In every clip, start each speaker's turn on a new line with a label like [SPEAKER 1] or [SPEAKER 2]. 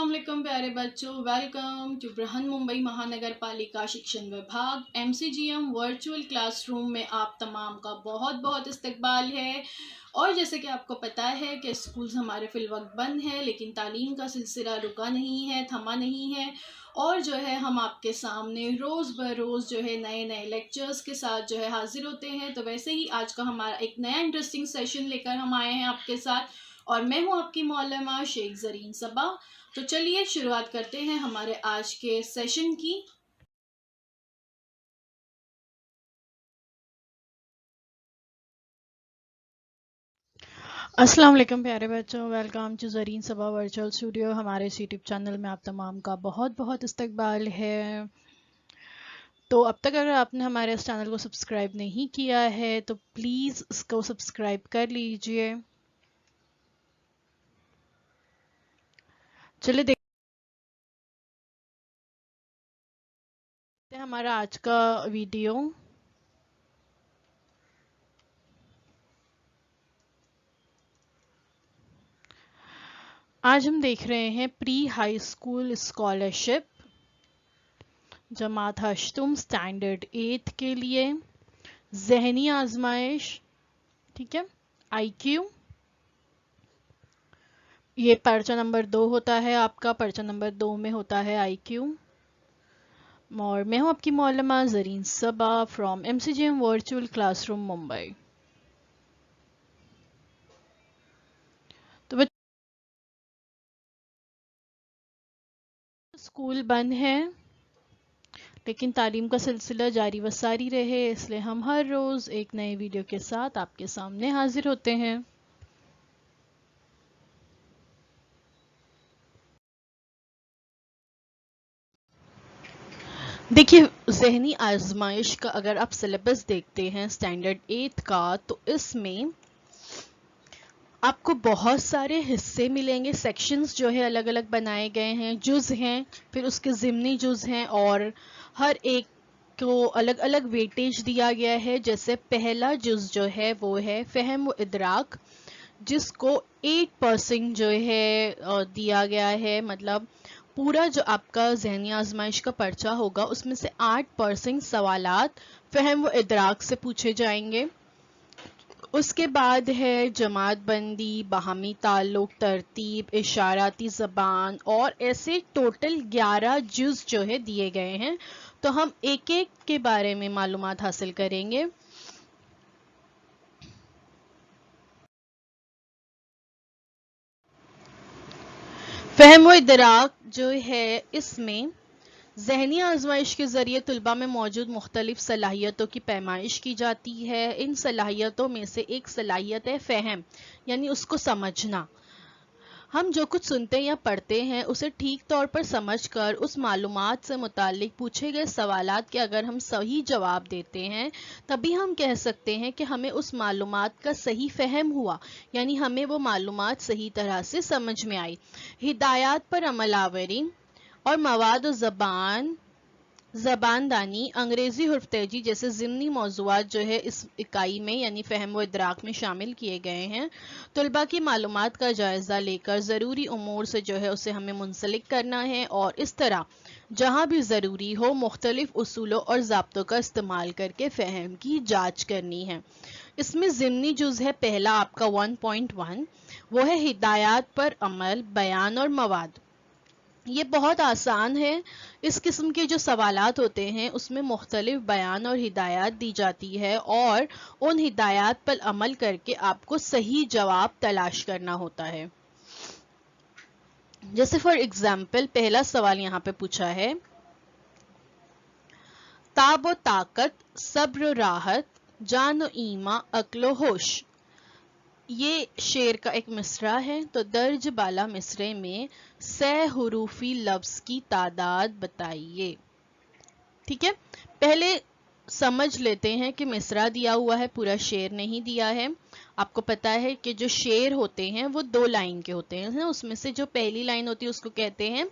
[SPEAKER 1] अस्सलाम वालेकुम प्यारे बच्चों, वेलकम टू बृहन मुंबई महानगर पालिका शिक्षण विभाग MCGM वर्चुअल क्लासरूम में आप तमाम का बहुत बहुत इस्तकबाल है। और जैसे कि आपको पता है कि स्कूल्स हमारे फिलवक्त बंद है, लेकिन तालीम का सिलसिला रुका नहीं है, थमा नहीं है। और जो है हम आपके सामने रोज़ ब रोज़ जो है नए नए लेक्चर्स के साथ जो है हाजिर होते हैं। तो वैसे ही आज का हमारा एक नया इंटरेस्टिंग सेशन लेकर हम आए हैं आपके साथ, और मैं हूं आपकी मौलमा शेख ज़रीन सबा। तो चलिए शुरुआत करते हैं हमारे आज के सेशन की।
[SPEAKER 2] अस्सलाम वालेकुम प्यारे बच्चों, welcome to Zareen Saba virtual studio. हमारे इस यूट्यूब चैनल में आप तमाम का बहुत बहुत इस्तकबाल है। तो अब तक अगर आपने हमारे इस चैनल को सब्सक्राइब नहीं किया है तो प्लीज़ इसको सब्सक्राइब कर लीजिए। चलिए देखते हैं हमारा आज का वीडियो। आज हम देख रहे हैं प्री हाई स्कूल स्कॉलरशिप जमात हश्तुम स्टैंडर्ड 8 के लिए जहनी आजमाइश। ठीक है, IQ। ये पर्चा नंबर 2 होता है आपका, पर्चा नंबर 2 में होता है IQ। और मैं हूं आपकी मौलमा Zareen Saba from MCGM virtual classroom Mumbai. तो स्कूल बंद है, लेकिन तालीम का सिलसिला जारी व सारी रहे, इसलिए हम हर रोज़ एक नए वीडियो के साथ आपके सामने हाजिर होते हैं। देखिए, जहनी आजमाइश का अगर आप सिलेबस देखते हैं स्टैंडर्ड 8 का, तो इसमें आपको बहुत सारे हिस्से मिलेंगे। सेक्शंस जो है अलग अलग बनाए गए हैं, जुज़ हैं, फिर उसके ज़िमनी जुज़ हैं, और हर एक को अलग अलग वेटेज दिया गया है। जैसे पहला जुज़ जो है वो है फ़हम व इदराक, जिसको 8% जो है दिया गया है। मतलब पूरा जो आपका ज़हनी आजमाइश का पर्चा होगा उसमें से 8% सवालात फ़हम व इदराक से पूछे जाएंगे। उसके बाद है जमात बंदी, बाहमी ताल्लुक, तरतीब, इशाराती ज़बान, और ऐसे टोटल 11 जुज़ जो है दिए गए हैं। तो हम एक एक के बारे में मालूमात हासिल करेंगे। फ़हम व इदराक जो है, इसमें ज़हनी आजमाइश के ज़रिए तलबा में मौजूद मुख्तलिफ सलाहियतों की पैमाइश की जाती है। इन सलाहियतों में से एक सलाहियत है फ़हम, यानी उसको समझना। हम जो कुछ सुनते या पढ़ते हैं उसे ठीक तौर पर समझकर उस मालूमात से मुताल्लिक पूछे गए सवालात के अगर हम सही जवाब देते हैं, तभी हम कह सकते हैं कि हमें उस मालूमात का सही फ़हम हुआ, यानी हमें वो मालूमात सही तरह से समझ में आई। हिदायत पर अमलावरी और मवाद ज़बान ज़बानदानी, अंग्रेज़ी हुर्फ़-तेजी जैसे ज़िमनी मौज़ूआत जो है इस इकाई में यानी फ़हम व इदराक में शामिल किए गए हैं। तलबा की मालूमात का जायज़ा लेकर ज़रूरी उमूर से जो है उसे हमें मुंसलिक करना है, और इस तरह जहाँ भी ज़रूरी हो मुख्तलिफ उसूलों और ज़ाब्तों का इस्तेमाल करके फ़हम की जाँच करनी है। इसमें ज़िमनी जुज़ है पहला आपका 1.1, वो है हिदायत पर अमल, बयान और मवाद। ये बहुत आसान है। इस किस्म के जो सवालात होते हैं उसमें मुख्तलिफ बयान और हिदायत दी जाती है, और उन हिदायत पर अमल करके आपको सही जवाब तलाश करना होता है। जैसे फॉर एग्जाम्पल पहला सवाल यहाँ पे पूछा है, ताब व ताकत, सब्र राहत, जान व ईमा, अक्लो होश। ये शेर का एक मिसरा है। तो दर्ज बाला मिसरे में सह हुरूफी लफ्ज की तादाद बताइए। ठीक है, पहले समझ लेते हैं कि मिसरा दिया हुआ है, पूरा शेर नहीं दिया है। आपको पता है कि जो शेर होते हैं वो 2 लाइन के होते हैं, उसमें से जो पहली लाइन होती है उसको कहते हैं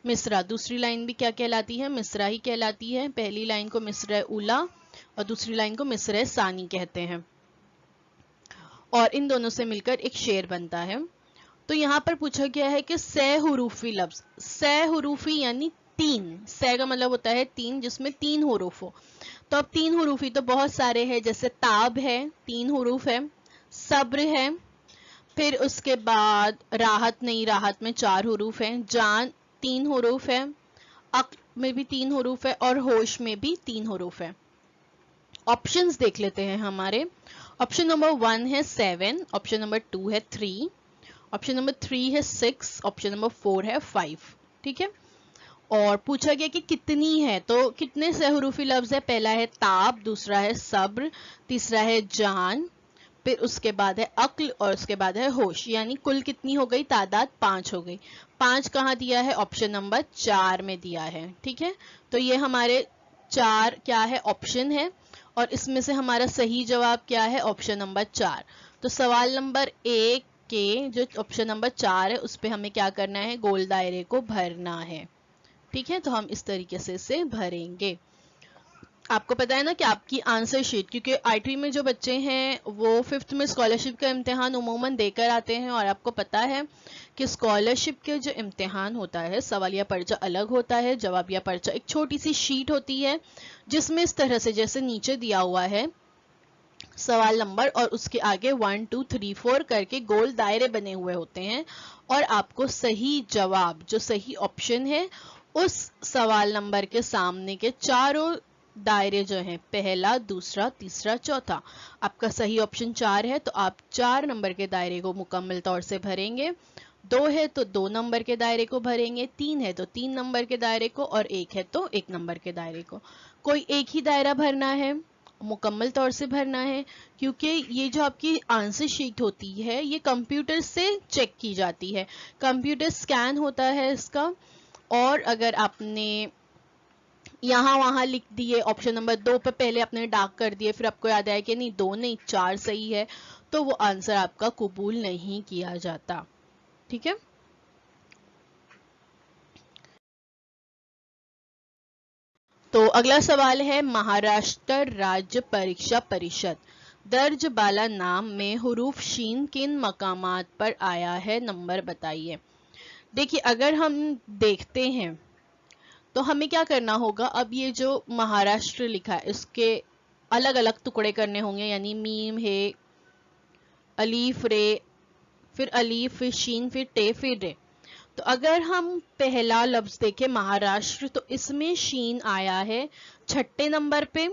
[SPEAKER 2] मिसरा। दूसरी लाइन भी क्या कहलाती है? मिसरा ही कहलाती है। पहली लाइन को मिसरा उला और दूसरी लाइन को मिसरा सानी कहते हैं, और इन दोनों से मिलकर एक शेर बनता है। तो यहाँ पर पूछा गया है कि सहहुरूफी लफ्ज, सहहुरूफी यानी तीन, सह का मतलब होता है तीन, जिसमें तीन हुरूफ हो। तो अब तीन हुरूफी तो बहुत सारे हैं, जैसे ताब है, तीन हुरूफ है, सब्र है, फिर उसके बाद राहत नहीं, राहत में चार हुरूफ हैं, जान तीन हुरूफ है, अक्ल में भी तीन हुरूफ है, और होश में भी तीन हुरूफ है। ऑप्शंस देख लेते हैं हमारे। ऑप्शन नंबर 1 है 7, ऑप्शन नंबर 2 है 3, ऑप्शन नंबर 3 है 6, ऑप्शन नंबर 4 है 5। ठीक है, और पूछा गया कि कितनी है, तो कितने सहरूफी लफ्ज है? पहला है ताब, दूसरा है सब्र, तीसरा है जान, फिर उसके बाद है अक्ल, और उसके बाद है होश। यानी कुल कितनी हो गई तादाद? 5 हो गई। 5 कहाँ दिया है? ऑप्शन नंबर 4 में दिया है। ठीक है, तो ये हमारे 4 क्या है? ऑप्शन है, और इसमें से हमारा सही जवाब क्या है? Option number 4। तो सवाल नंबर 1 के जो ऑप्शन नंबर 4 है उस पे हमें क्या करना है? गोल दायरे को भरना है। ठीक है, तो हम इस तरीके से इसे भरेंगे। आपको पता है ना कि आपकी आंसर शीट, क्योंकि आईटी में जो बच्चे हैं वो 5th में स्कॉलरशिप का इम्तिहान उमूमन देकर आते हैं, और आपको पता है कि स्कॉलरशिप के जो इम्तिहान होता है, सवालिया पर्चा अलग होता है, जवाबिया पर्चा एक छोटी सी शीट होती है जिसमें इस तरह से जैसे नीचे दिया हुआ है सवाल नंबर, और उसके आगे 1 2 3 4 करके गोल दायरे बने हुए होते हैं, और आपको सही जवाब, जो सही ऑप्शन है, उस सवाल नंबर के सामने के चारों दायरे जो हैं, पहला, दूसरा, तीसरा, चौथा, आपका सही ऑप्शन 4 है तो आप 4 नंबर के दायरे को मुकम्मल तौर से भरेंगे। 2 है तो 2 नंबर के दायरे को भरेंगे, 3 है तो 3 नंबर के दायरे को, और 1 है तो 1 नंबर के दायरे को। कोई एक ही दायरा भरना है, मुकम्मल तौर से भरना है, क्योंकि ये जो आपकी आंसर शीट होती है ये कंप्यूटर से चेक की जाती है, कंप्यूटर स्कैन होता है इसका, और अगर आपने यहाँ वहां लिख दिए ऑप्शन नंबर 2 पे पहले आपने डार्क कर दिए, फिर आपको याद आया कि नहीं 2 नहीं 4 सही है, तो वो आंसर आपका कबूल नहीं किया जाता। ठीक है, तो अगला सवाल है, महाराष्ट्र राज्य परीक्षा परिषद दर्ज बाला नाम में हुरूफ शीन किन मकामात पर आया है? नंबर बताइए। देखिए, अगर हम देखते हैं तो हमें क्या करना होगा, अब ये जो महाराष्ट्र लिखा है इसके अलग अलग टुकड़े करने होंगे, यानी मीम है, अलीफ रे, फिर अलीफ, फिर शीन, फिर टे, फिर रे। तो अगर हम पहला लफ्ज देखें महाराष्ट्र, तो इसमें शीन आया है 6ठे नंबर पे।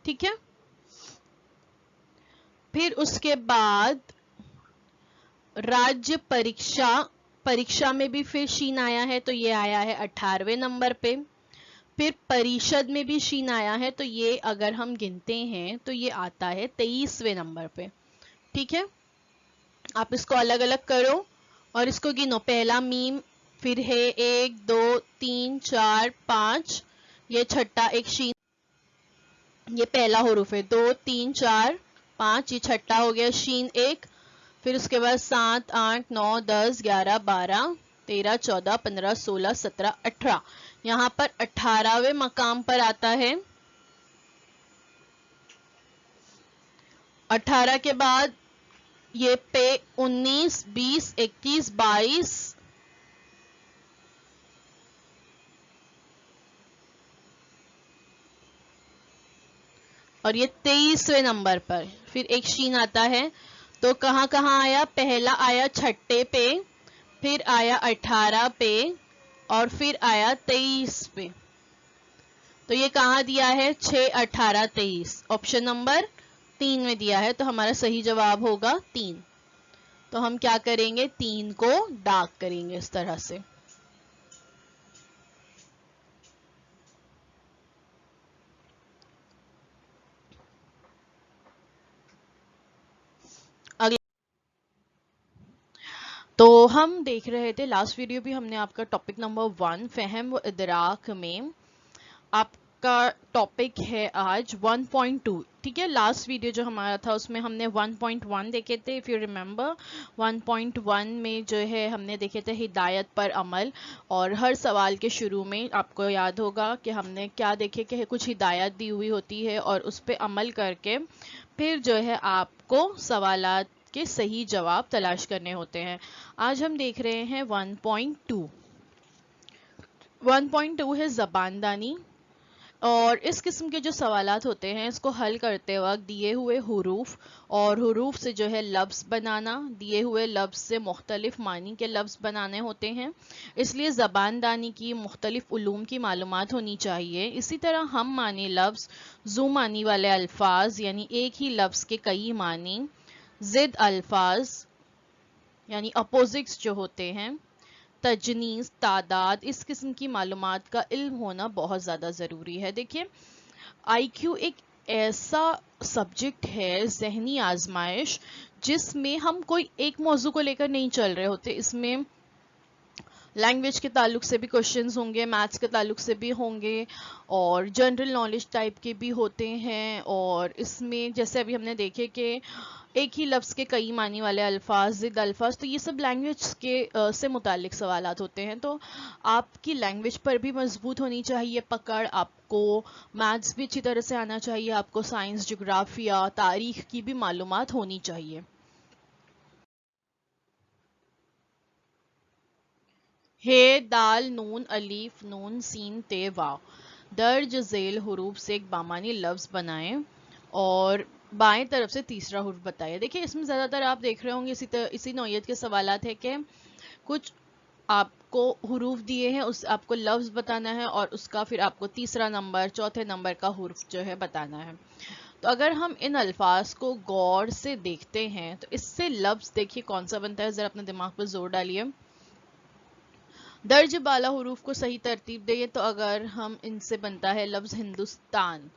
[SPEAKER 2] ठीक है, फिर उसके बाद राज्य परीक्षा, परीक्षा में भी फिर शीन आया है, तो ये आया है 18वें नंबर पे। फिर परिषद में भी शीन आया है, तो ये अगर हम गिनते हैं तो ये आता है 23वें नंबर पे। ठीक है, आप इसको अलग अलग करो और इसको गिनो, पहला मीम, फिर है 1 2 3 4 5, ये छठा एक शीन, ये पहला हुरूफ है, 2 3 4 5, ये छठा हो गया शीन एक, फिर उसके बाद 7 8 9 10 11 12 13 14 15 16 17 18, यहाँ पर 18वें मकाम पर आता है। 18 के बाद ये पे 19 20 21 22, और ये 23वें नंबर पर फिर एक शीन आता है। तो कहाँ कहाँ आया? पहला आया 6ठे पे, फिर आया 18 पे, और फिर आया 23 पे। तो ये कहाँ दिया है? 6 18 23, ऑप्शन नंबर 3 में दिया है, तो हमारा सही जवाब होगा 3। तो हम क्या करेंगे? 3 को डार्क करेंगे इस तरह से। तो हम देख रहे थे लास्ट वीडियो भी हमने आपका टॉपिक नंबर 1 फहम व इदराक में, आपका टॉपिक है आज 1.2। ठीक है, लास्ट वीडियो जो हमारा था उसमें हमने 1.1 देखे थे, इफ यू रिमेम्बर। 1.1 में जो है हमने देखे थे हिदायत पर अमल, और हर सवाल के शुरू में आपको याद होगा कि हमने क्या देखे कि कुछ हिदायत दी हुई होती है और उस पर अमल करके फिर जो है आपको सवालात के सही जवाब तलाश करने होते हैं। आज हम देख रहे हैं 1.2। 1.2 है ज़बानदानी, और इस किस्म के जो सवालात होते हैं इसको हल करते वक्त दिए हुए हुरूफ और हुरूफ से जो है लफ्ज़ बनाना, दिए हुए लफ्ज़ से मुख्तलिफ मानी के लफ्ज़ बनाने होते हैं। इसलिए ज़बानदानी की मुख्तलिफ उलूम की मालूमात होनी चाहिए। इसी तरह हम मानी लफ्ज़, ज़ू मानी वाले अल्फाज यानी एक ही लफ्ज़ के कई मानी, ज़िद अल्फाज यानी अपोजिट्स जो होते हैं, तजनीस, तादाद, इस किस्म की मालूमात का इल्म होना बहुत ज़्यादा ज़रूरी है। देखिए, आईक्यू एक ऐसा सब्जेक्ट है, जहनी आजमाइश, जिसमें हम कोई एक मौजू को लेकर नहीं चल रहे होते। इसमें लैंग्वेज के ताल्लुक से भी क्वेश्चंस होंगे, मैथ्स के ताल्लुक से भी होंगे, और जनरल नॉलेज टाइप के भी होते हैं। और इसमें जैसे अभी हमने देखे कि एक ही लफ्ज़ के कई मानी वाले अल्फाज, ज़िद अल्फाज, तो ये सब लैंग्वेज के से मुतालिक सवालात होते हैं। तो आपकी लैंग्वेज पर भी मजबूत होनी चाहिए पकड़, आपको मैथ्स भी अच्छी तरह से आना चाहिए, आपको साइंस, जोग्राफिया, तारीख की भी मालूमात होनी चाहिए। हे, दाल, नून, अलीफ, नून, सीन, ते, वाव, दर्ज झेल हुरूफ से एक बामानी लफ्ज़ बनाएं और बाएं तरफ से तीसरा हुर्फ बताइए। देखिए, इसमें ज़्यादातर आप देख रहे होंगे इसी नौइयत के सवालात है कि कुछ आपको हुरूफ दिए हैं, उस आपको लफ्ज़ बताना है और उसका फिर आपको तीसरा नंबर, चौथे नंबर का हुर्फ जो है बताना है। तो अगर हम इन अल्फाज को गौर से देखते हैं तो इससे लफ्ज़ देखिए कौन सा बनता है, ज़रा अपने दिमाग पर जोर डालिए। दर्ज बाला हुरूफ को सही तरतीब दें तो अगर हम इनसे बनता है लफ्ज़ हिंदुस्तान,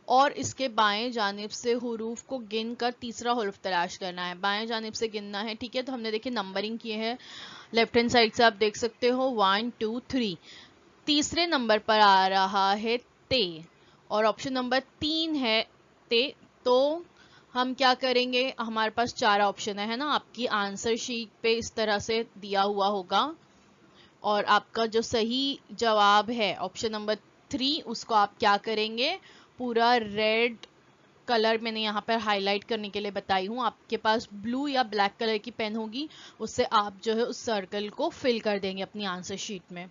[SPEAKER 2] और इसके बाएं जानिब से हुरूफ को गिन कर तीसरा हुर्फ तलाश करना है, बाएं जानिब से गिनना है। ठीक है, तो हमने देखिए नंबरिंग किए हैं, लेफ्ट हैंड साइड से आप देख सकते हो 1 2 3। तीसरे नंबर पर आ रहा है ते और ऑप्शन नंबर 3 है ते। तो हम क्या करेंगे, हमारे पास 4 ऑप्शन है ना, आपकी आंसर शीट पे इस तरह से दिया हुआ होगा, और आपका जो सही जवाब है ऑप्शन नंबर 3, उसको आप क्या करेंगे, पूरा रेड कलर मैंने यहाँ पर हाईलाइट करने के लिए बताई हूँ। आपके पास ब्लू या ब्लैक कलर की पेन होगी, उससे आप जो है उस सर्कल को फिल कर देंगे अपनी आंसर शीट में।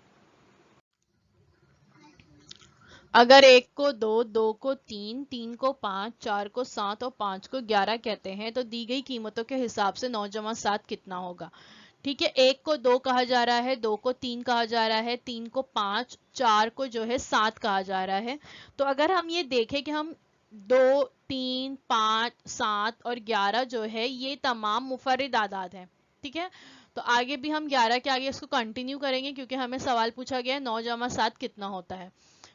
[SPEAKER 2] अगर 1 को 2, 2 को 3, 3 को 5, 4 को 7 और 5 को 11 कहते हैं तो दी गई कीमतों के हिसाब से 9 जमा 7 कितना होगा। ठीक है, 1 को 2 कहा जा रहा है, 2 को 3 कहा जा रहा है, 3 को 5, 4 को जो है 7 कहा जा रहा है। तो अगर हम ये देखें कि हम 2, 3, 5, 7 और 11 जो है ये तमाम मुफर्रिद आदाद हैं। ठीक है, तो आगे भी हम 11 के आगे इसको कंटिन्यू करेंगे क्योंकि हमें सवाल पूछा गया है 9 जमा 7 कितना होता है।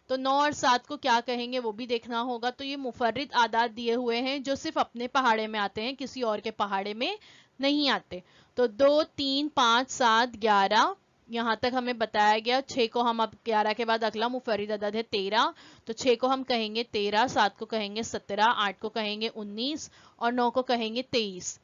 [SPEAKER 2] तो 9 और 7 को क्या कहेंगे वो भी देखना होगा। तो ये मुफर्रिद आदाद दिए हुए हैं जो सिर्फ अपने पहाड़े में आते हैं, किसी और के पहाड़े में नहीं आते। तो 2, 3, 5, 7, 11 यहाँ तक हमें बताया गया। 6 को हम अब 11 के बाद अगला मुफर्रिद अदद है 13, तो 6 को हम कहेंगे 13, 7 को कहेंगे 17, 8 को कहेंगे 19 और 9 को कहेंगे 23।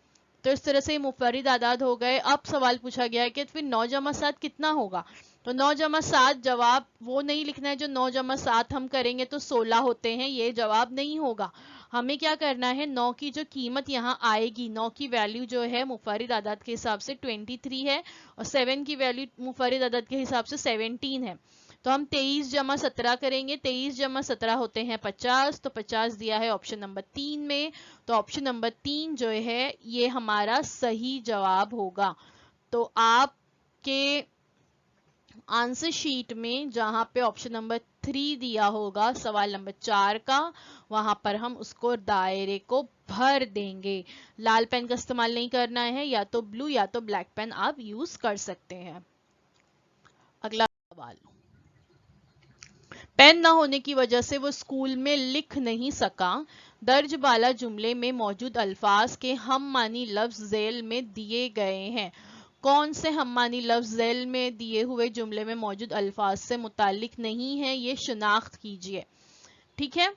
[SPEAKER 2] तो इस तरह से मुफर्रिद आदाद हो गए। अब सवाल पूछा गया है कि फिर 9 जमा 7 कितना होगा। तो 9 जमा 7 जवाब वो नहीं लिखना है जो 9 जमा 7 हम करेंगे तो 16 होते हैं, ये जवाब नहीं होगा। हमें क्या करना है, 9 की जो कीमत यहाँ आएगी, 9 की वैल्यू जो है मुफर्रिद आदाद के हिसाब से 23 है और 7 की वैल्यू मुफर्रिद आदाद के हिसाब से 17 है। तो हम 23 जमा 17 करेंगे, 23 जमा 17 होते हैं 50, तो 50 दिया है ऑप्शन नंबर 3 में। तो ऑप्शन नंबर 3 जो है ये हमारा सही जवाब होगा। तो आपके आंसर शीट में जहां पे ऑप्शन नंबर 3 दिया होगा सवाल नंबर 4 का, वहां पर हम उसको दायरे को भर देंगे। लाल पेन का इस्तेमाल नहीं करना है, या तो ब्लू या तो ब्लैक पेन आप यूज कर सकते हैं। अगला सवाल, पेन ना होने की वजह से वो स्कूल में लिख नहीं सका। दर्ज बाला जुमले में मौजूद अल्फाज के हम मानी लफ्ज झेल में दिए गए हैं। कौन से हम मानी लफ्ज झेल में दिए हुए जुमले में मौजूद अल्फाज से मुतालिक नहीं है, ये शिनाख्त कीजिए। ठीक है,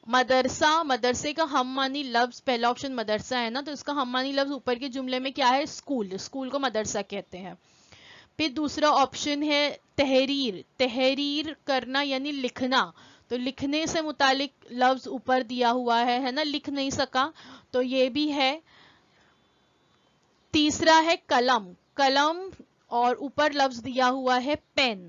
[SPEAKER 2] मदरसा, मदरसे का हम मानी लफ्ज, पहला ऑप्शन मदरसा है ना, तो इसका हम मानी लफ्ज ऊपर के जुमले में क्या है, स्कूल, स्कूल को मदरसा कहते हैं। फिर दूसरा ऑप्शन है तहरीर, तहरीर करना यानी लिखना, तो लिखने से मुतालिक लफ्ज ऊपर दिया हुआ है ना, लिख नहीं सका, तो ये भी है। तीसरा है कलम, कलम और ऊपर लफ्ज दिया हुआ है पेन,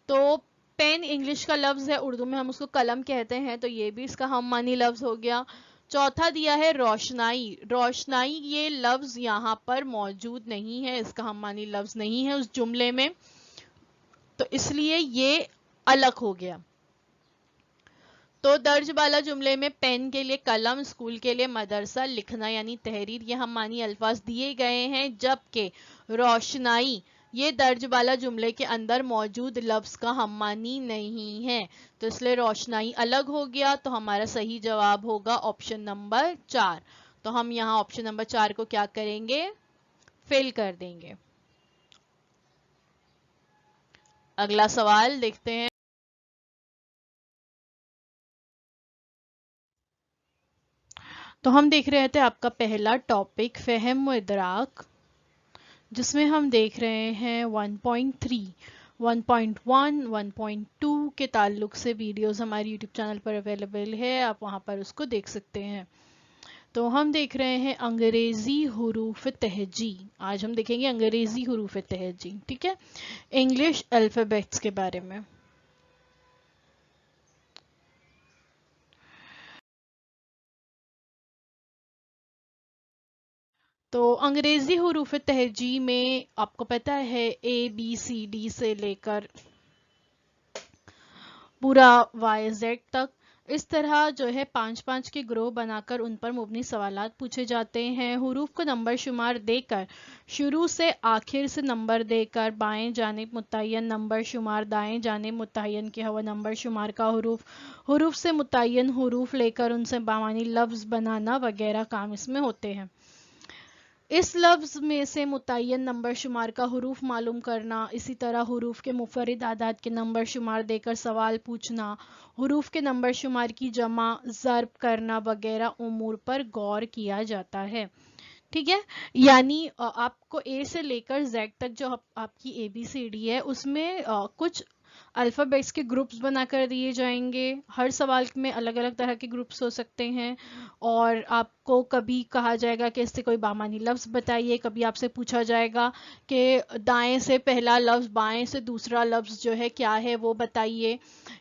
[SPEAKER 2] तो पेन इंग्लिश का लफ्ज है, उर्दू में हम उसको कलम कहते हैं, तो ये भी इसका हम मानी लफ्ज हो गया। चौथा दिया है रोशनाई, रोशनाई ये लफ्ज यहाँ पर मौजूद नहीं है, इसका हम मानी लफ्ज नहीं है उस जुमले में, तो इसलिए ये अलग हो गया। तो दर्ज वाला जुमले में पेन के लिए कलम, स्कूल के लिए मदरसा, लिखना यानी तहरीर, ये हम मानी अल्फाज दिए गए हैं, जबकि रोशनाई ये दर्ज वाला जुमले के अंदर मौजूद लफ्ज का हम मानी नहीं है, तो इसलिए रोशनाई अलग हो गया। तो हमारा सही जवाब होगा ऑप्शन नंबर 4। तो हम यहाँ ऑप्शन नंबर 4 को क्या करेंगे, फिल कर देंगे। अगला सवाल देखते हैं। तो हम देख रहे थे आपका पहला टॉपिक फहम व इदराक, जिसमें हम देख रहे हैं 1.3, 1.1, 1.2 के ताल्लुक से वीडियोस हमारे यूट्यूब चैनल पर अवेलेबल है, आप वहां पर उसको देख सकते हैं। तो हम देख रहे हैं अंग्रेजी हुरूफ तहजी, आज हम देखेंगे अंग्रेजी हुरूफ तहजी, ठीक है, इंग्लिश अल्फाबेट्स के बारे में। तो अंग्रेजी हुरूफ तहजी में आपको पता है ABCD से लेकर पूरा YZ तक, इस तरह जो है 5-5 के ग्रोह बनाकर उन पर मुबनी सवालात पूछे जाते हैं। हुरूफ को नंबर शुमार देकर, शुरू से आखिर से नंबर देकर, बाएं जानिब मुतय्यन नंबर शुमार, दाएं जानिब मुतय्यन किया हुआ नंबर शुमार का हुरूफ, हुरूफ से मुतय्यन हुरूफ लेकर उनसे बामानी लफ्ज बनाना वगैरह काम इसमें होते हैं। इस लफ्ज में से मुतय्यन नंबर शुमार का हुरूफ मालूम करना, इसी तरह हुरूफ के मुफर्रिद आदाद के नंबर शुमार देकर सवाल पूछना, हुरूफ के नंबर शुमार की जमा ज़र्ब करना वगैरह उमूर पर गौर किया जाता है, ठीक है। यानी आपको A से लेकर Z तक जो आपकी ABCD है उसमें कुछ अल्फ़ाबेट्स के ग्रुप्स बनाकर दिए जाएंगे, हर सवाल में अलग अलग तरह के ग्रुप्स हो सकते हैं, और आपको कभी कहा जाएगा कि इससे कोई बामानी लफ्ज़ बताइए, कभी आपसे पूछा जाएगा कि दाएं से पहला लफ्ज़, बाएं से दूसरा लफ्ज़ जो है क्या है वो बताइए,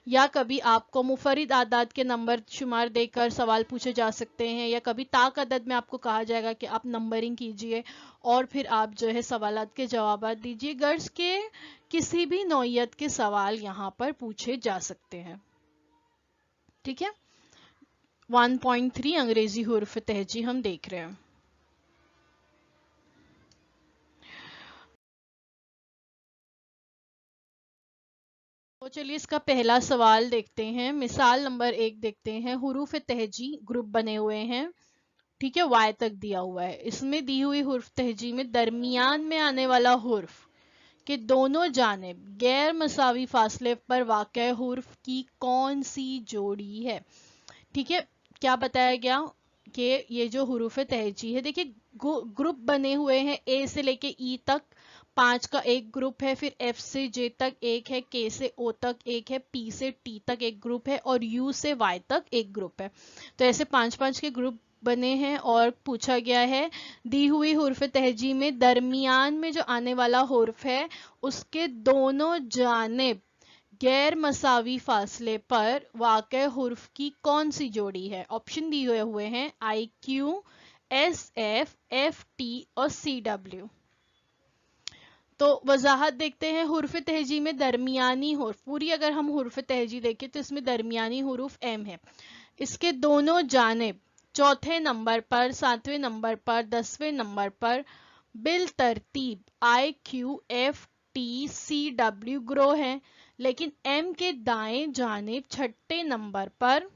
[SPEAKER 2] या कभी आपको मुफर्रिद आदाद के नंबर शुमार देकर सवाल पूछे जा सकते हैं, या कभी ताक अदद में आपको कहा जाएगा कि आप नंबरिंग कीजिए और फिर आप जो है सवालात के जवाब दीजिए। गर्ज के किसी भी नौइयत के सवाल यहाँ पर पूछे जा सकते हैं, ठीक है। 1.3 अंग्रेजी हुरूफ तहजी हम देख रहे हैं। तो चलिए इसका पहला सवाल देखते हैं। मिसाल नंबर 1 देखते हैं। हुरूफ तहजी ग्रुप बने हुए हैं, ठीक है, Y तक दिया हुआ है। इसमें दी हुई हुरूफ तहजी में दरमियान में आने वाला हुर्फ कि दोनों जानिब गैर मसावी फासले पर वाक़ हुर्फ की कौन सी जोड़ी है, ठीक है। क्या बताया गया कि ये जो हुरूफ तहजी है, देखिए ग्रुप बने हुए हैं, A से लेके E तक 5 का एक ग्रुप है, फिर F से J तक एक है, K से O तक एक है, P से T तक एक ग्रुप है और U से Y तक एक ग्रुप है। तो ऐसे 5-5 के ग्रुप बने हैं और पूछा गया है दी हुई हुर्फ तहजी में दरमियान में जो आने वाला हुर्फ है उसके दोनों जानिब गैर मसावी फासले पर वाक़े हुर्फ की कौन सी जोड़ी है। ऑप्शन दिए हुए हैं IQ, SF, FT और CW। तो वजाहत देखते हैं। हुर्फ तहजी में दरमियानी हुर्फ, पूरी अगर हम हुर्फ तहजी देखें तो इसमें दरमियानी हुरूफ M है, इसके दोनों जानिब चौथे नंबर पर, 7वें नंबर पर, 10वें नंबर पर बिल तरतीब IQ, FT, CW ग्रो है, लेकिन M के दाएं जानिब छठे नंबर पर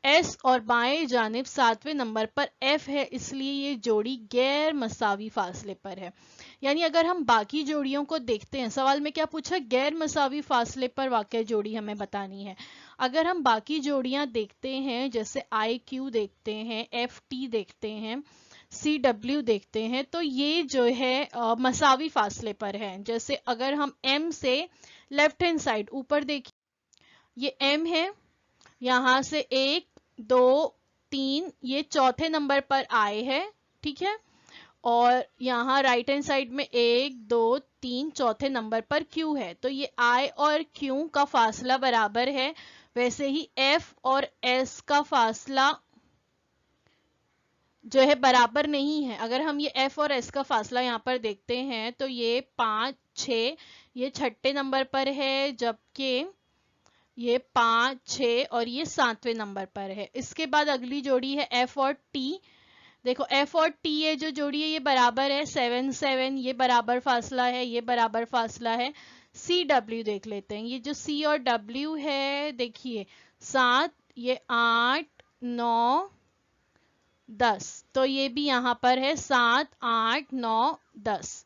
[SPEAKER 2] S और बाएं जानिब 7वें नंबर पर F है, इसलिए ये जोड़ी गैर मसावी फासले पर है। यानी अगर हम बाकी जोड़ियों को देखते हैं, सवाल में क्या पूछा, गैर मसावी फासले पर वाक़ई जोड़ी हमें बतानी है। अगर हम बाकी जोड़ियां देखते हैं, जैसे IQ देखते हैं, FT देखते हैं, CW देखते हैं, तो ये जो है मसावी फासले पर है। जैसे अगर हम M से लेफ्ट हैंड साइड ऊपर देखिए, ये M है, यहाँ से 1, 2, 3, ये चौथे नंबर पर I है, ठीक है, और यहाँ राइट हैंड साइड में 1 2 3 चौथे नंबर पर Q है, तो ये I और Q का फासला बराबर है। वैसे ही F और S का फासला जो है बराबर नहीं है। अगर हम ये F और S का फासला यहाँ पर देखते हैं तो ये 5 6 ये छठे नंबर पर है, जबकि ये 5 6 और ये 7वें नंबर पर है। इसके बाद अगली जोड़ी है F और T। देखो F और T ये जो जोड़ी है ये बराबर है, 7 7 ये बराबर फासला है, ये बराबर फासला है। C W देख लेते हैं, ये जो C और W है देखिए 7 ये 8 9 10, तो ये भी यहाँ पर है 7 8 9 10,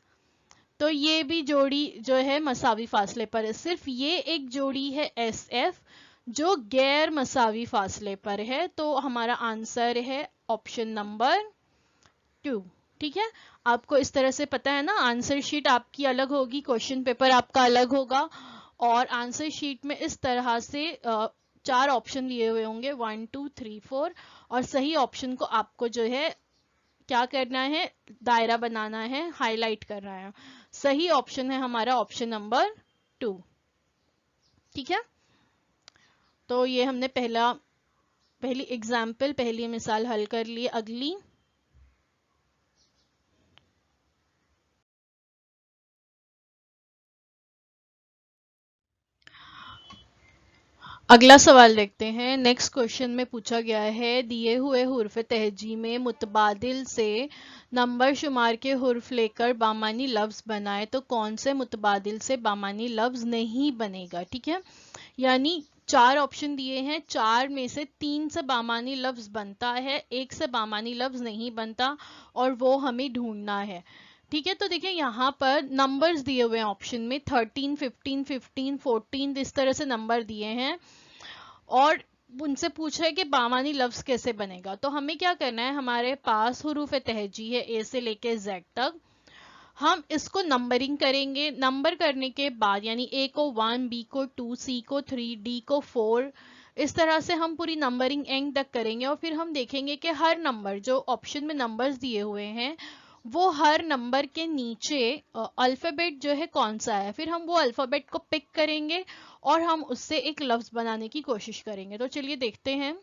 [SPEAKER 2] तो ये भी जोड़ी जो है मसावी फासले पर है। सिर्फ ये एक जोड़ी है SF जो गैर मसावी फासले पर है, तो हमारा आंसर है ऑप्शन नंबर 2। ठीक है, आपको इस तरह से पता है ना, आंसर शीट आपकी अलग होगी, क्वेश्चन पेपर आपका अलग होगा, और आंसर शीट में इस तरह से 4 ऑप्शन लिए हुए होंगे 1 2 3 4, और सही ऑप्शन को आपको जो है क्या करना है, दायरा बनाना है, हाईलाइट करना है। सही ऑप्शन है हमारा ऑप्शन नंबर 2। ठीक है, तो ये हमने पहली एग्जाम्पल, पहली मिसाल हल कर ली। अगली अगला सवाल देखते हैं। नेक्स्ट क्वेश्चन में पूछा गया है, दिए हुए हुर्फ तहजी में मुतबादिल से नंबर शुमार के हुर्फ लेकर बामानी लफ्ज बनाए तो कौन से मुतबादिल से बामानी लफ्ज नहीं बनेगा। ठीक है, यानी 4 ऑप्शन दिए हैं, 4 में से 3 से बामानी लफ्ज बनता है, 1 से बामानी लफ्ज नहीं बनता, और वो हमें ढूंढना है। ठीक है, तो देखिए यहाँ पर नंबर्स दिए हुए हैं ऑप्शन में 13 15 15 14 इस तरह से नंबर दिए हैं, और उनसे पूछा है कि बामानी लफ्ज कैसे बनेगा। तो हमें क्या करना है, हमारे पास हुरूफ तहजी है A से लेके Z तक, हम इसको नंबरिंग करेंगे। नंबर करने के बाद यानी A को 1 B को 2 C को 3 D को 4, इस तरह से हम पूरी नंबरिंग एंड तक करेंगे, और फिर हम देखेंगे कि हर नंबर जो ऑप्शन में नंबर्स दिए हुए हैं वो हर नंबर के नीचे अल्फाबेट जो है कौन सा है, फिर हम वो अल्फाबेट को पिक करेंगे और हम उससे एक लफ्ज बनाने की कोशिश करेंगे। तो चलिए देखते हैं।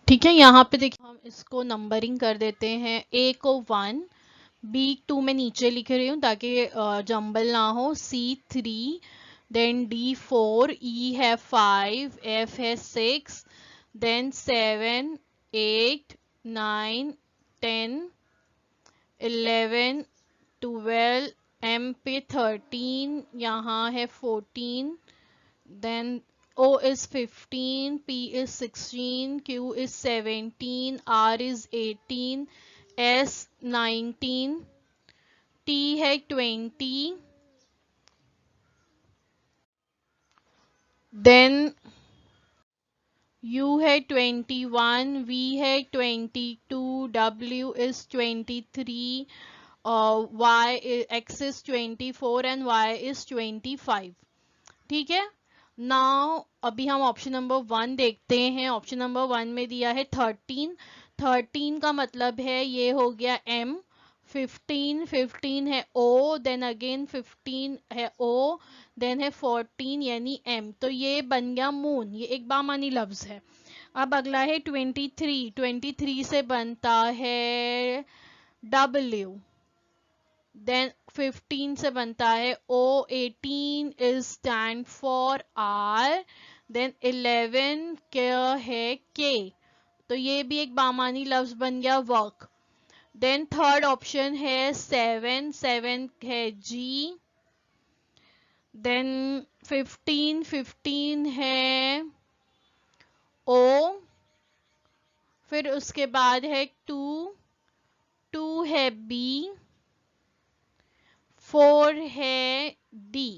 [SPEAKER 2] ठीक है, यहाँ पे देखिए हम इसको नंबरिंग कर देते हैं। A को 1, B 2 में नीचे लिख रही हूँ ताकि जंबल ना हो, C 3, देन D 4, E है 5, F है 6, देन 7 8 9 10 11 12, M पे 13, यहाँ है 14, then O is 15, P is 16, Q is 17, R is 18, S 19, T है 20, then U है 21, V है 22, W is 23, X is 24 and Y is 25। ठीक है, नाउ अभी हम ऑप्शन नंबर 1 देखते हैं। ऑप्शन नंबर 1 में दिया है 13, 13 का मतलब है ये हो गया M, 15 15 है O, देन अगेन 15 है O, देन है 14 यानी M, तो ये बन गया मून, ये एक बामानी लफ्ज है। अब अगला है 23, 23 से बनता है W, देन 15 से बनता है O, 18 is stand for R, then 11 क्या है K, तो ये भी एक बामानी लफ्ज बन गया वर्क। देन थर्ड ऑप्शन है 7, 7 है G, देन 15 15 है O, फिर उसके बाद है 2, 2 है B, 4 है D।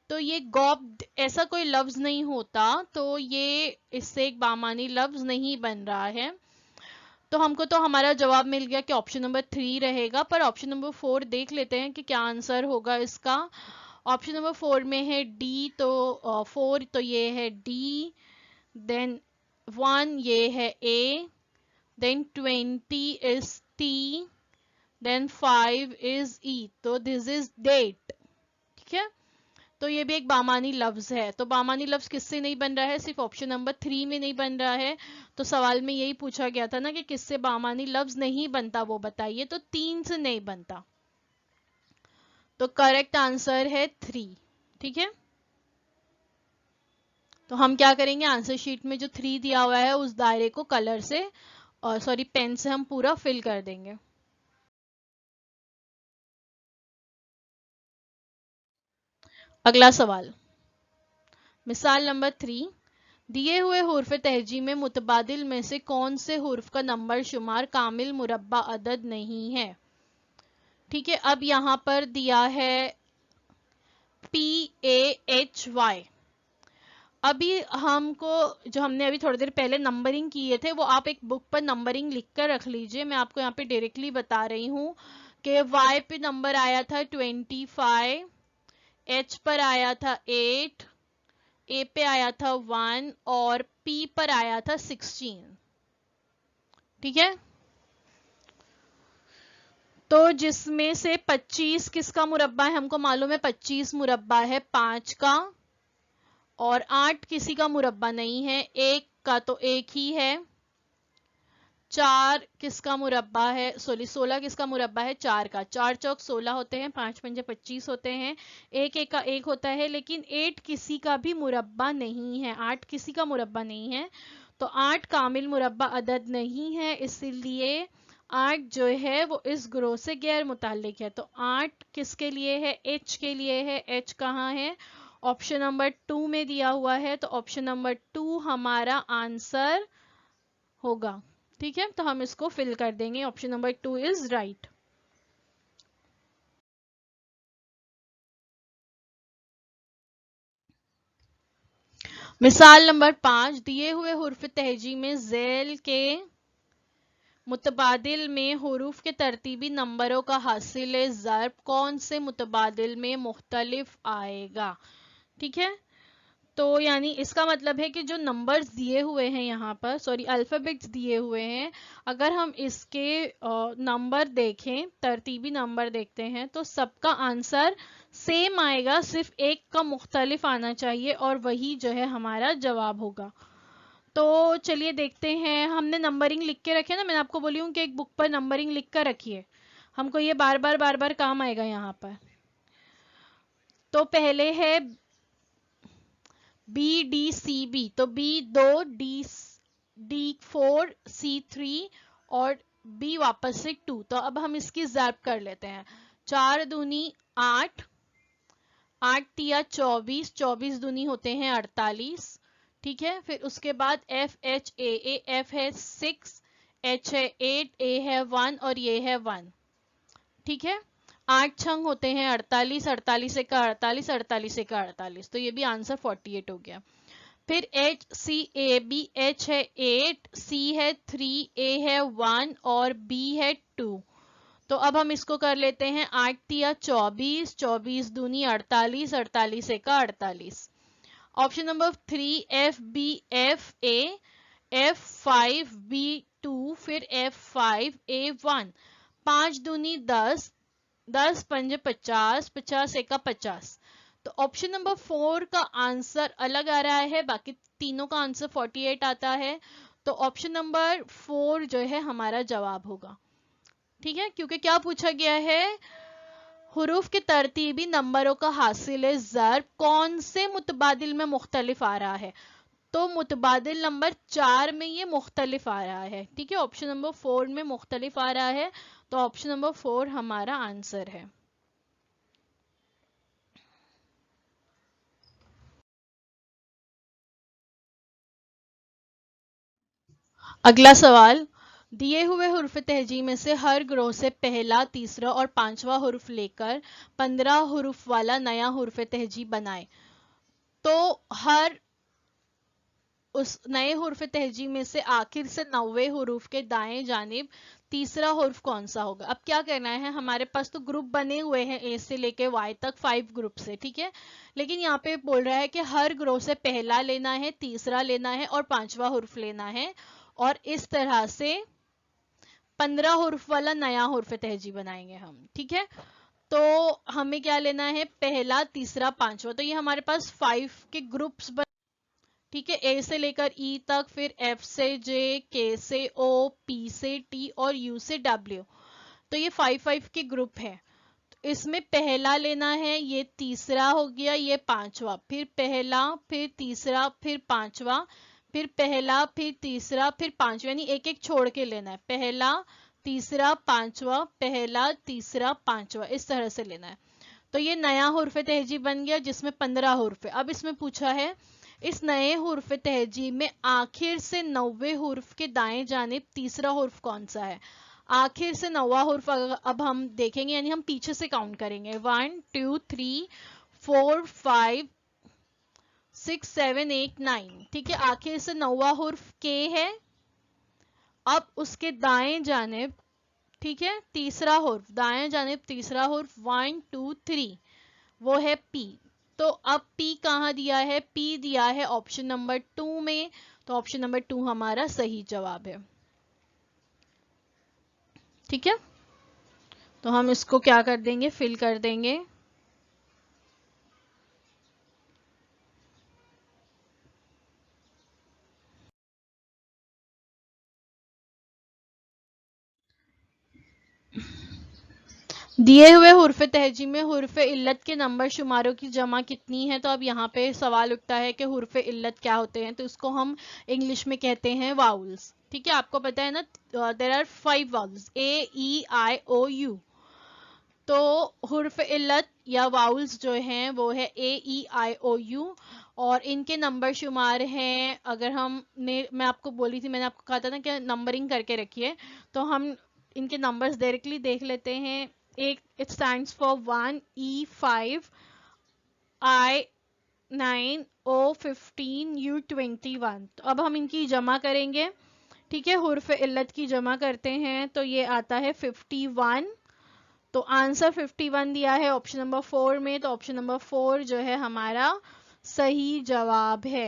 [SPEAKER 2] तो ये गॉब ऐसा कोई लफ्ज नहीं होता, तो ये इससे एक बामानी लफ्ज नहीं बन रहा है। तो हमको तो हमारा जवाब मिल गया कि ऑप्शन नंबर 3 रहेगा, पर ऑप्शन नंबर 4 देख लेते हैं कि क्या आंसर होगा इसका। ऑप्शन नंबर 4 में है डी, तो 4 तो ये है डी, देन 1 ये है A, then 20 is T, then 5 is E, तो दिस इज डेट। ठीक है, तो ये भी एक बामानी लफ्ज है। तो बामानी लफ्ज किससे नहीं बन रहा है? सिर्फ ऑप्शन नंबर 3 में नहीं बन रहा है। तो सवाल में यही पूछा गया था ना कि किससे बामानी लफ्ज नहीं बनता, वो बताइए। तो 3 से नहीं बनता, तो करेक्ट आंसर है 3। ठीक है, तो हम क्या करेंगे, आंसर शीट में जो 3 दिया हुआ है उस दायरे को कलर से और सॉरी पेन से हम पूरा फिल कर देंगे। अगला सवाल, मिसाल नंबर 3, दिए हुए हुर्फ तहजी में मुतबादिल में से कौन से हुर्फ का नंबर शुमार कामिल मुरब्बा अदद नहीं है? ठीक है, अब यहां पर दिया है PAHY। अभी हमको जो हमने अभी थोड़ी देर पहले नंबरिंग किए थे, वो आप एक बुक पर नंबरिंग लिख कर रख लीजिए। मैं आपको यहाँ पे डायरेक्टली बता रही हूँ कि Y पे नंबर आया था 25, H पर आया था 8, A पे आया था 1 और P पर आया था 16। ठीक है, तो जिसमें से 25 किसका मुरब्बा है? हमको मालूम है 25 मुरब्बा है 5 का, और 8 किसी का मुरब्बा नहीं है, 1 का तो 1 ही है। 4 किसका मुरब्बा है? 16 किसका मुरब्बा है? 4 का। 4 चौक 16 होते हैं, 5 पंजे 25 होते हैं, 1 1 का 1 होता है, लेकिन 8 किसी का भी मुरब्बा नहीं है। 8 किसी का मुरब्बा नहीं है, तो 8 कामिल मुरब्बा अदद नहीं है, इसलिए 8 जो है वो इस ग्रोह से गैर मुताल्लिक है। तो 8 किसके लिए है? H के लिए है। H कहाँ है? ऑप्शन नंबर 2 में दिया हुआ है, तो ऑप्शन नंबर 2 हमारा आंसर होगा। ठीक है, तो हम इसको फिल कर देंगे, ऑप्शन नंबर 2 इज राइट। मिसाल नंबर 5, दिए हुए हुर्फ तहजी में झैल के मुतबादिल में हुरूफ के तरतीबी नंबरों का हासिल ज़र्ब कौन से मुतबादिल में मुख्तलिफ आएगा? ठीक है, तो यानी इसका मतलब है कि जो नंबर्स दिए हुए हैं यहाँ पर, सॉरी अल्फ़ाबेट्स दिए हुए हैं, अगर हम इसके नंबर देखें, तरतीबी नंबर देखते हैं, तो सबका आंसर सेम आएगा, सिर्फ एक का मुख्तलिफ आना चाहिए और वही जो है हमारा जवाब होगा। तो चलिए देखते हैं, हमने नंबरिंग लिख के रखे ना, मैंने आपको बोली हूँ कि एक बुक पर नंबरिंग लिख कर रखिए, हमको ये बार बार काम आएगा यहाँ पर। तो पहले है BDCB, तो B 2, D 4, C 3 और B वापस से 2। तो अब हम इसकी ज़र्ब कर लेते हैं। 4 दूनी 8, 8 तिया 24, 24 दूनी होते हैं 48। ठीक है, फिर उसके बाद FHAA, F है 6, H है 8, A है 1 और ये है 1। ठीक है, 8 छंग होते हैं 48, 48 का 48, 48 का 48, तो ये भी आंसर 48 हो गया। फिर HCAB, H है 8, C है 3, A है 1 और B है 2। तो अब हम इसको कर लेते हैं, 8 तिया 24, 24 दूनी 48, 48 का 48। ऑप्शन नंबर 3 FBFA, F5B2, फिर F5A1। 5 दूनी 10, 10 पंजे 50, 50 का 50। तो ऑप्शन नंबर 4 का आंसर अलग आ रहा है, बाकी तीनों का आंसर 48 आता है, तो ऑप्शन नंबर 4 जो है हमारा जवाब होगा। ठीक है, क्योंकि क्या पूछा गया है, हुरूफ के तरतीबी नंबरों का हासिल ज़र्ब कौन से मुतबादिल में मुख्तलिफ आ रहा है, तो मुतबादिल नंबर 4 में ये मुख्तलिफ आ रहा है। ठीक है, ऑप्शन नंबर 4 में मुख्तलिफ आ रहा है, तो ऑप्शन नंबर 4 हमारा आंसर है। अगला सवाल, दिए हुए हुर्फ तहजी में से हर ग्रोह से पहला, तीसरा और पांचवा हुर्फ लेकर 15 हुर्फ वाला नया हुर्फ तहजी बनाए। तो हर उस नए हुर्फ तहजी में से आखिर से 90 हुरूफ के दाएं जानिब तीसरा हुर्फ कौन सा होगा। अब क्या करना है, हमारे पास तो ग्रुप बने हुए हैं ए से लेके वाई तक 5 ग्रुप से, ठीक है, लेकिन यहाँ पे बोल रहा है कि हर ग्रुप से पहला लेना है, तीसरा लेना है और पांचवा हुर्फ लेना है, और इस तरह से 15 हुर्फ वाला नया हुर्फ तहजी बनाएंगे हम, ठीक है। तो हमें क्या लेना है, पहला, तीसरा, पांचवा, तो ये हमारे पास 5 के ग्रुप्स, ठीक है, ए से लेकर ई तक, फिर एफ से जे, के से ओ, पी से टी और यू से डब्ल्यू, तो ये 5 के ग्रुप है। तो इसमें पहला लेना है, ये तीसरा हो गया, ये पांचवा, फिर पहला, फिर तीसरा, फिर पांचवा, फिर पहला, फिर तीसरा, फिर पांचवा, यानी एक एक छोड़ के लेना है, पहला, तीसरा, पांचवा, पहला, तीसरा, पांचवा, इस तरह से लेना है। तो ये नया हुर्फ तहजीब बन गया जिसमें 15 हुर्फ है। अब इसमें पूछा है इस नए हुर्फ तहजीब में आखिर से 90 हुर्फ के दाएं जानिब तीसरा हुर्फ कौन सा है। आखिर से 90 हुर्फ अब हम देखेंगे, यानी हम पीछे से काउंट करेंगे, 1 2 3 4 5 6 7 8 9, ठीक है, आखिर से 90 हुर्फ के है। अब उसके दाएं जानिब, ठीक है, तीसरा हुर्फ, दाएं जानिब तीसरा हुर्फ 1 2 3, वो है पी। तो अब पी कहाँ दिया है, पी दिया है ऑप्शन नंबर 2 में, तो ऑप्शन नंबर 2 हमारा सही जवाब है, ठीक है। तो हम इसको क्या कर देंगे, फिल कर देंगे। दिए हुए हुर्फ तहजी में हुर्फ इल्लत के नंबर शुमारों की जमा कितनी है। तो अब यहाँ पे सवाल उठता है कि हुर्फ इल्लत क्या होते हैं, तो इसको हम इंग्लिश में कहते हैं वाउल्स, ठीक है, आपको पता है ना, there are 5 vowels, A E I O U. तो हुर्फ इल्लत या वाउल्स जो हैं वो है ए ई आई ओ यू, और इनके नंबर शुमार हैं, अगर मैं आपको बोली थी, मैंने आपको कहा था ना कि नंबरिंग करके रखिए, तो हम इनके नंबर्स डायरेक्टली देख लेते हैं। एक, it stands for 1, E 5, I 9, O 15, U 21। तो अब हम इनकी जमा करेंगे, ठीक है, हुर्फ इल्लत की जमा करते हैं, तो ये आता है 51। तो आंसर 51 दिया है ऑप्शन नंबर 4 में, तो ऑप्शन नंबर 4 जो है हमारा सही जवाब है।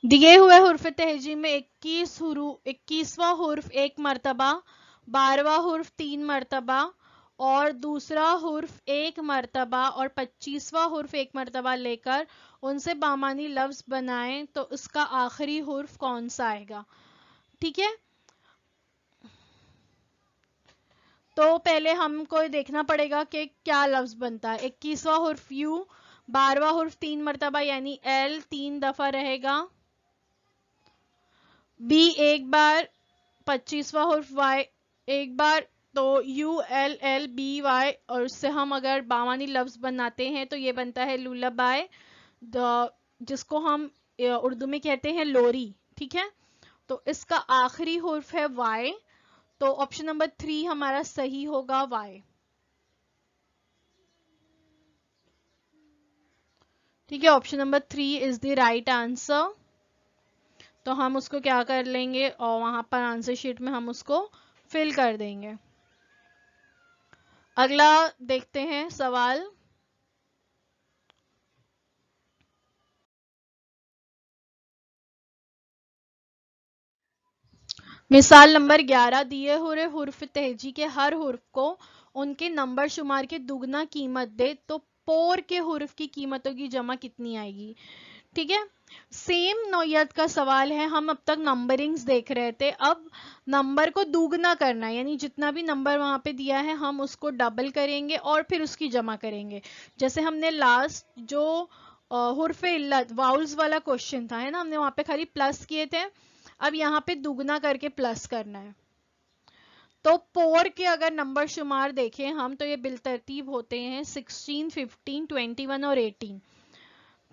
[SPEAKER 2] दिए हुए हुर्फ तहजीब में 21वां हुर्फ एक मर्तबा, 12वां हुर्फ 3 मर्तबा और दूसरा हुर्फ एक मर्तबा और 25वां हुर्फ एक मर्तबा लेकर उनसे बामानी लफ्ज बनाएं, तो उसका आखिरी हुर्फ कौन सा आएगा, ठीक है। तो पहले हमको देखना पड़ेगा कि क्या लफ्ज बनता है। 21वां हुर्फ यू, 12वां हुर्फ 3 मर्तबा यानी एल 3 दफा रहेगा, बी एक बार, 25वां हुर्फ वाई एक बार, तो U L L B Y, और उससे हम अगर बामानी लफ्ज बनाते हैं तो ये बनता है लुलाबाई, जिसको हम उर्दू में कहते हैं लोरी, ठीक है। तो इसका आखिरी हुर्फ है वाई, तो ऑप्शन नंबर 3 हमारा सही होगा, वाई, ठीक है, option number 3 is the right answer. तो हम उसको क्या कर लेंगे, और वहां पर आंसर शीट में हम उसको फिल कर देंगे। अगला देखते हैं सवाल। मिसाल नंबर 11, दिए हुए हुर्फ तहजी के हर हुर्फ को उनके नंबर शुमार के दुगना कीमत दे तो पोर के हुर्फ की कीमतों की जमा कितनी आएगी, ठीक है। सेम नौयत का सवाल है, हम अब तक नंबरिंग्स देख रहे थे, अब नंबर को दुगना करना है, यानी जितना भी नंबर वहां पे दिया है हम उसको डबल करेंगे और फिर उसकी जमा करेंगे। जैसे हमने लास्ट जो हुर्फ इल्लत वाउल्स वाला क्वेश्चन था, है ना, हमने वहां पे खाली प्लस किए थे, अब यहाँ पे दुगना करके प्लस करना है। तो पोर के अगर नंबर शुमार देखें हम, तो ये बिलतरतीब होते हैं 16, 15, 21 और 18,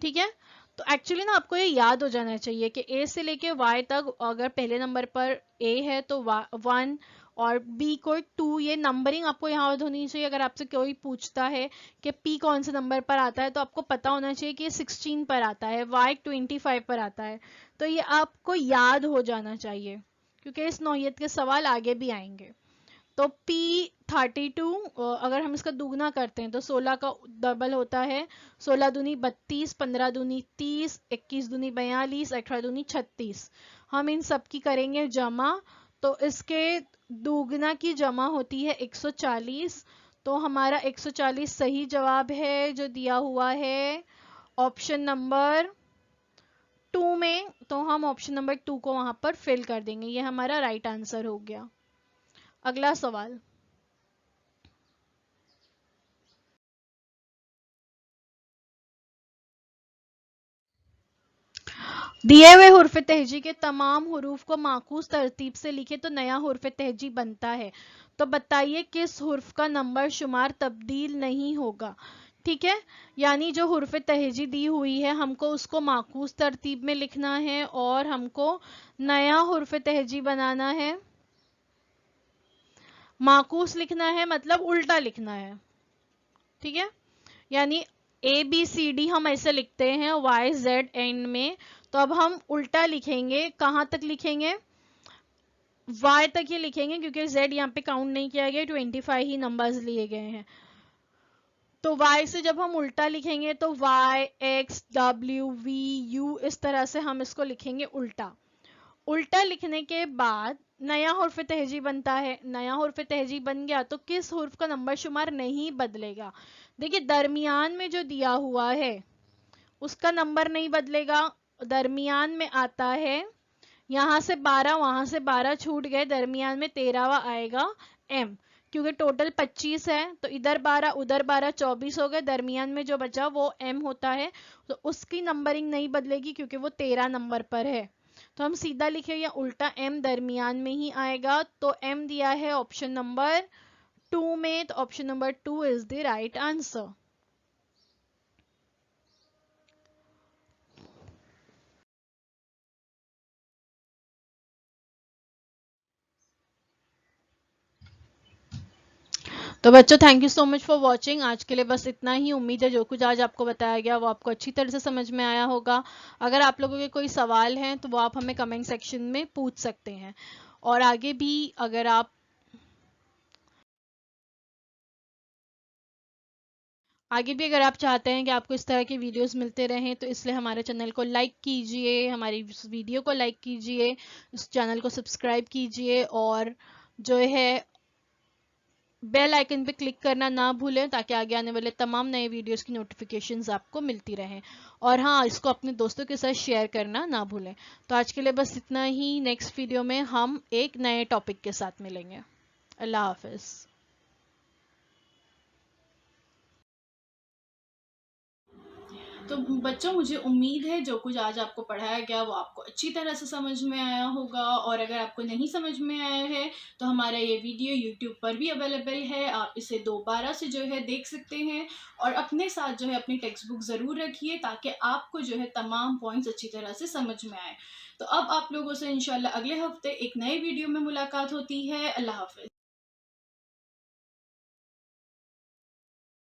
[SPEAKER 2] ठीक है। तो एक्चुअली ना आपको ये याद हो जाना चाहिए कि ए से लेके वाई तक अगर पहले नंबर पर ए है तो 1 और बी को 2, ये नंबरिंग आपको यहाँ होनी चाहिए। अगर आपसे कोई पूछता है कि पी कौन से नंबर पर आता है तो आपको पता होना चाहिए कि ये 16 पर आता है, वाई 25 पर आता है। तो ये आपको याद हो जाना चाहिए क्योंकि इस नौइयत के सवाल आगे भी आएंगे। तो P32 अगर हम इसका दुगना करते हैं तो 16 का डबल होता है, 16 दूनी 32, 15 दूनी 30, 21 दूनी 42, 18 दूनी 36। हम इन सब की करेंगे जमा, तो इसके दुगना की जमा होती है 140। तो हमारा 140 सही जवाब है जो दिया हुआ है ऑप्शन नंबर 2 में। तो हम ऑप्शन नंबर 2 को वहां पर फिल कर देंगे, ये हमारा राइट आंसर हो गया। अगला सवाल, दिए हुए हुर्फ तहजी के तमाम हुरूफ को माकूस तरतीब से लिखे तो नया हुर्फ तहजी बनता है। तो बताइए किस हुर्फ का नंबर शुमार तब्दील नहीं होगा। ठीक है, यानी जो हुर्फ तहजी दी हुई है हमको उसको माकूस तरतीब में लिखना है और हमको नया हुर्फ तहजी बनाना है। माकूस लिखना है मतलब उल्टा लिखना है। ठीक है, यानी ABCD हम ऐसे लिखते हैं YZ एंड में, तो अब हम उल्टा लिखेंगे। कहां तक लिखेंगे? Y तक ही लिखेंगे क्योंकि Z यहाँ पे काउंट नहीं किया गया, 25 ही नंबर्स लिए गए हैं। तो Y से जब हम उल्टा लिखेंगे तो Y X W V U इस तरह से हम इसको लिखेंगे उल्टा। उल्टा लिखने के बाद नया हुर्फ तहजी बनता है। नया हुर्फ तहजी बन गया तो किस हुर्फ का नंबर शुमार नहीं बदलेगा? देखिए दरमियान में जो दिया हुआ है उसका नंबर नहीं बदलेगा। दरमियान में आता है, यहां से 12 वहां से 12 छूट गए, दरमियान में 13वां आएगा M, क्योंकि टोटल 25 है तो इधर 12 उधर 12 24 हो गए, दरमियान में जो बचा वो M होता है। तो उसकी नंबरिंग नहीं बदलेगी क्योंकि वो 13 नंबर पर है। तो हम सीधा लिखे या उल्टा M दरमियान में ही आएगा। तो M दिया है ऑप्शन नंबर 2 में, तो option number 2 is the right answer. तो बच्चों thank you so much for watching. आज के लिए बस इतना ही। उम्मीद है जो कुछ आज आपको बताया गया वो आपको अच्छी तरह से समझ में आया होगा। अगर आप लोगों के कोई सवाल हैं तो वो आप हमें कमेंट सेक्शन में पूछ सकते हैं। और आगे भी अगर आप चाहते हैं कि आपको इस तरह के वीडियोस मिलते रहें तो इसलिए हमारे चैनल को लाइक कीजिए, हमारी इस वीडियो को लाइक कीजिए, इस चैनल को सब्सक्राइब कीजिए और जो है बेल आइकन पे क्लिक करना ना भूलें ताकि आगे आने वाले तमाम नए वीडियोस की नोटिफिकेशंस आपको मिलती रहें। और हाँ, इसको अपने दोस्तों के साथ शेयर करना ना भूलें। तो आज के लिए बस इतना ही। नेक्स्ट वीडियो में हम एक नए टॉपिक के साथ मिलेंगे। अल्लाह हाफिज।
[SPEAKER 1] तो बच्चों मुझे उम्मीद है जो कुछ आज आपको पढ़ाया गया वो आपको अच्छी तरह से समझ में आया होगा। और अगर आपको नहीं समझ में आया है तो हमारा ये वीडियो यूट्यूब पर भी अवेलेबल है, आप इसे दोबारा से जो है देख सकते हैं। और अपने साथ जो है अपनी टेक्स्ट बुक ज़रूर रखिए ताकि आपको जो है तमाम पॉइंट्स अच्छी तरह से समझ में आए। तो अब आप लोगों से इंशाल्लाह अगले हफ्ते एक नए वीडियो में मुलाकात होती है। अल्लाह हाफिज।